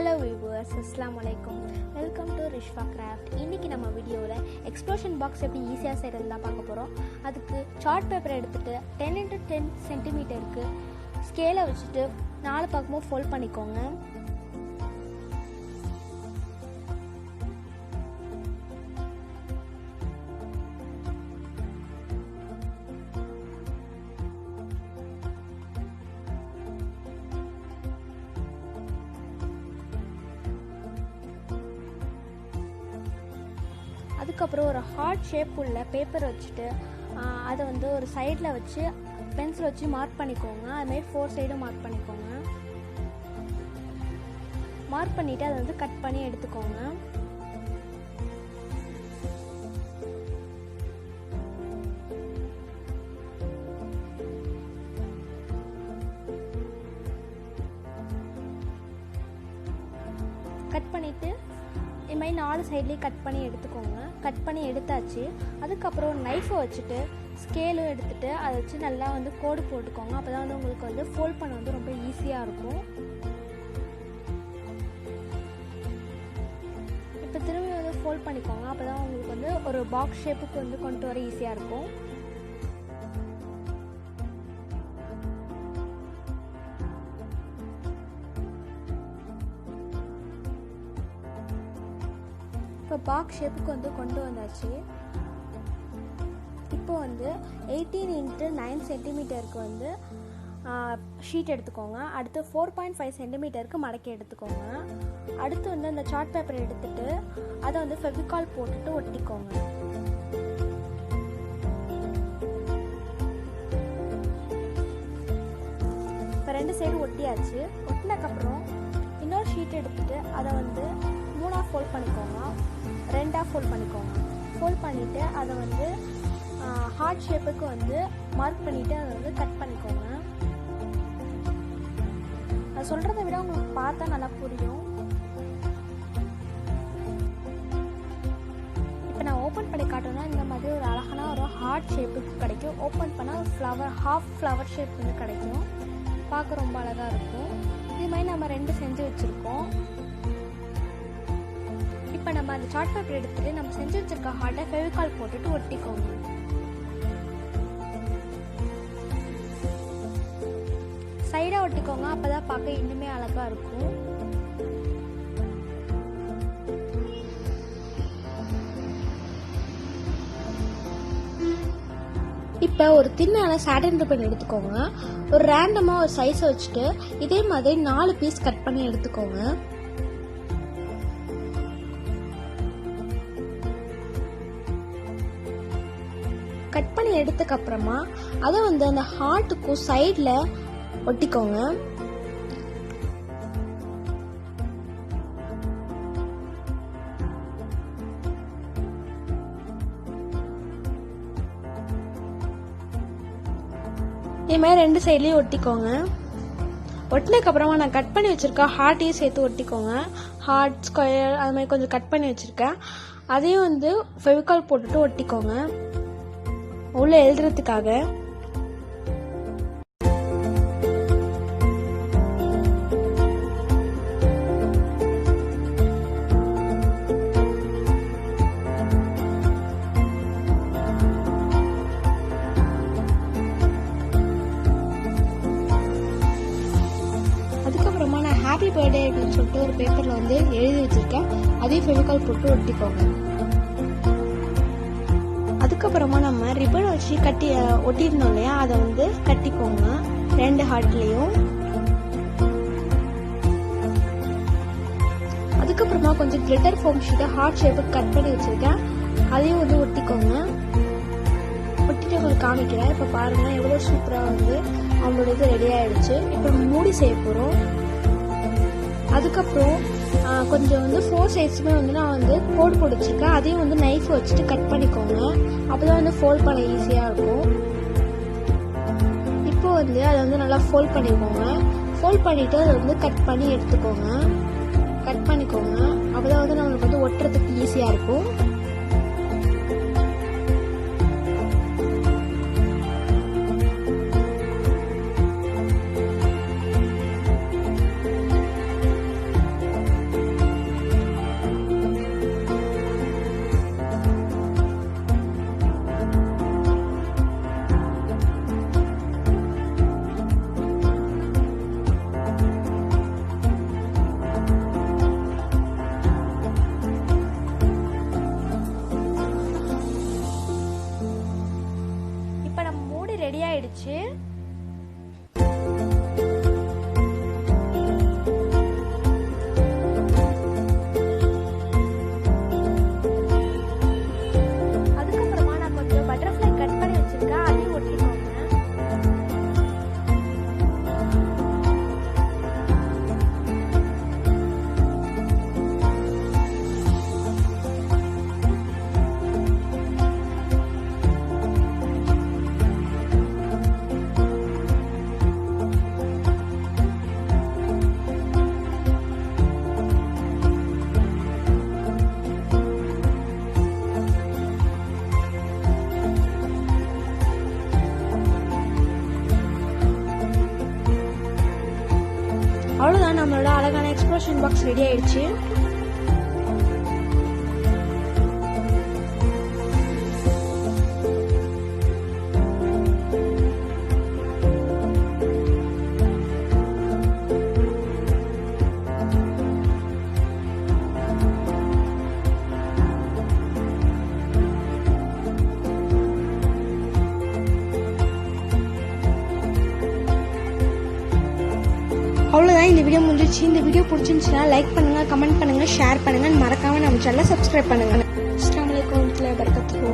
Hello viewers, அஸ்ஸலாமு அலைக்கும். Welcome to Rishwa craft. இன்றைக்கி நம்ம வீடியோவில் எக்ஸ்ப்ளோஷன் பாக்ஸ் எப்படி ஈஸியாக செய்கிறது தான் பார்க்க போகிறோம். அதுக்கு சார்ட் பேப்பர் எடுத்துகிட்டு 10x10 சென்டிமீட்டருக்கு ஸ்கேலை வச்சுட்டு 4 பக்கமும் ஃபோல்ட் பண்ணிக்கோங்க. அதுக்கப்புறம் ஒரு ஹார்ட் ஷேப் உள்ள பேப்பர் வச்சுட்டு அதை ஒரு சைடில் வச்சு பென்சில் வச்சு மார்க் பண்ணிக்கோங்க. அதுமாதிரி 4 சைடும் மார்க் பண்ணிக்கோங்க. மார்க் பண்ணிவிட்டு அதை கட் பண்ணி எடுத்துக்கோங்க. கட் பண்ணிவிட்டு இது மாதிரி 4 சைட்லேயும் கட் பண்ணி எடுத்துக்கோங்க. கட் பண்ணி எடுத்தாச்சு. அதுக்கப்புறம் ஒரு நைஃபை வச்சுட்டு ஸ்கேலும் எடுத்துகிட்டு அதை வச்சு நல்லா கோடு போட்டுக்கோங்க. அப்போ தான் உங்களுக்கு ஃபோல்ட் பண்ண ரொம்ப ஈஸியாக இருக்கும். இப்போ திரும்பி ஃபோல்ட் பண்ணிக்கோங்க. அப்போ தான் உங்களுக்கு ஒரு பாக்ஸ் ஷேப்புக்கு கொண்டு வர ஈஸியாக இருக்கும். இப்போ பாக்ஸ் ஷேப்புக்கு கொண்டு வந்தாச்சு. இப்போ 18x9 சென்டிமீட்டருக்கு ஷீட் எடுத்துக்கோங்க. அடுத்து 4.5 சென்டிமீட்டருக்கு மடக்கி எடுத்துக்கோங்க. அடுத்து அந்த சார்ட் பேப்பர் எடுத்துட்டு அதை ஃபெவிகால் போட்டுட்டு ஒட்டிக்கோங்க. இப்போ 2 சைடு ஒட்டியாச்சு. ஒட்டினதுக்கப்புறம் இன்னொரு ஷீட் எடுத்துட்டு அதை 3ஆக ஃபோல்ட் பண்ணிக்கோங்க. 2ஆக ஃபோல்ட் பண்ணிக்கோங்க. ஃபோல்ட் பண்ணிவிட்டு அதை ஹார்ட் ஷேப்புக்கு மார்க் பண்ணிவிட்டு அதை கட் பண்ணிக்கோங்க. அதை சொல்கிறத விட உங்களுக்கு பார்த்தா நல்லா புரியும். இப்போ நான் ஓப்பன் பண்ணி காட்டணும்னா இந்த மாதிரி ஒரு அழகான ஒரு ஹார்ட் ஷேப்புக்கு கிடைக்கும். ஓப்பன் பண்ணால் ஒரு ஃப்ளவர், ஹாஃப் ஃப்ளவர் ஷேப் கிடைக்கும். பார்க்க ரொம்ப அழகாக இருக்கும். இது மாதிரி நம்ம 2 செஞ்சு வச்சுருக்கோம். இப்போ நம்ம அந்த சார்ட் பேப்பர் எடுத்துட்டு நம்ம செஞ்சு வச்சிருக்க ஹார்ட்டை ஃபெவிகால் போட்டுட்டு ஒட்டிக்கோங்க. சைடாக ஒட்டிக்கோங்க. அப்போ தான் பார்க்க இன்னுமே அழகாக இருக்கும். இப்போ ஒரு தின்னான சாட்டின் ரிப்பன் எடுத்துக்கோங்க. ஒரு ரேண்டமாக ஒரு சைஸை வச்சுட்டு இதே மாதிரி 4 பீஸ் கட் பண்ணி எடுத்துக்கோங்க. கட் பண்ணி எடுத்ததுக்கப்புறமா அதை அந்த ஹார்ட்டுக்கும் சைடில் ஒட்டிக்கோங்க. இது மாதிரி 2 சைட்லேயும் ஒட்டிக்கோங்க. ஒட்டினதுக்கப்புறமா நான் கட் பண்ணி வச்சுருக்கேன் ஹார்ட்டையும் சேர்த்து ஒட்டிக்கோங்க. ஹார்ட், ஸ்கொயர் அது மாதிரி கொஞ்சம் கட் பண்ணி வச்சுருக்கேன். அதையும் ஃபெவிகால் போட்டுட்டு ஒட்டிக்கோங்க உள்ள எழுதுறதுக்காக. அதுக்கப்புறமா நான் ஹாப்பி பர்த்டே அப்படின்னு சொல்லிட்டு ஒரு பேப்பரில் எழுதி வச்சுருக்கேன். அதையும் ஃபெவிகால் போட்டு ஒட்டிக்கோங்க. அதுக்கப்புறமா நம்ம ரிப்பன் வச்சு கட்டி ஒட்டியிருந்தோம் இல்லையா, அதை கட்டிக்கோங்க 2 ஹார்ட்லேயும். அதுக்கப்புறமா கொஞ்சம் கிளிட்டர் ஃபோம் ஷீட்டை ஹார்ட் ஷேப்புக்கு கட் பண்ணி வச்சுருக்கேன். அதையும் ஒட்டிக்கோங்க. ஒட்டிட்டு உங்களுக்கு காமிக்கிறேன். இப்போ பாருங்கள் எவ்வளோ சூப்பராக அவங்களோட இது ரெடி ஆகிடுச்சு. இப்போ மூடி செய்ய போகிறோம். அதுக்கப்புறம் கொஞ்சம் 4 சைட்ஸுமே நான் கோடு போட்டுச்சிருக்கேன். அதையும் நைஃப் வச்சுட்டு கட் பண்ணிக்கோங்க. அப்போ தான் ஃபோல்ட் பண்ண ஈஸியாக இருக்கும். இப்போ அதை நல்லா ஃபோல்ட் பண்ணிக்கோங்க. ஃபோல்ட் பண்ணிவிட்டு அதை கட் பண்ணி எடுத்துக்கோங்க. கட் பண்ணிக்கோங்க. அப்போ தான் நம்மளுக்கு ஒட்டுறதுக்கு ஈஸியாக இருக்கும். அவ்வளோதான், நம்மளோட அழகான எக்ஸ்ப்ளோஷன் பாக்ஸ் ரெடி ஆயிடுச்சு. அவ்வளோதான், இந்த வீடியோ முடிஞ்சிச்சு. இந்த வீடியோ பிடிச்சிருந்துச்சுன்னா லைக் பண்ணுங்கள், கமெண்ட் பண்ணுங்கள், ஷேர் பண்ணுங்கள், மறக்காமல் நம்ம சேனலை சப்ஸ்கிரைப் பண்ணுங்கள்.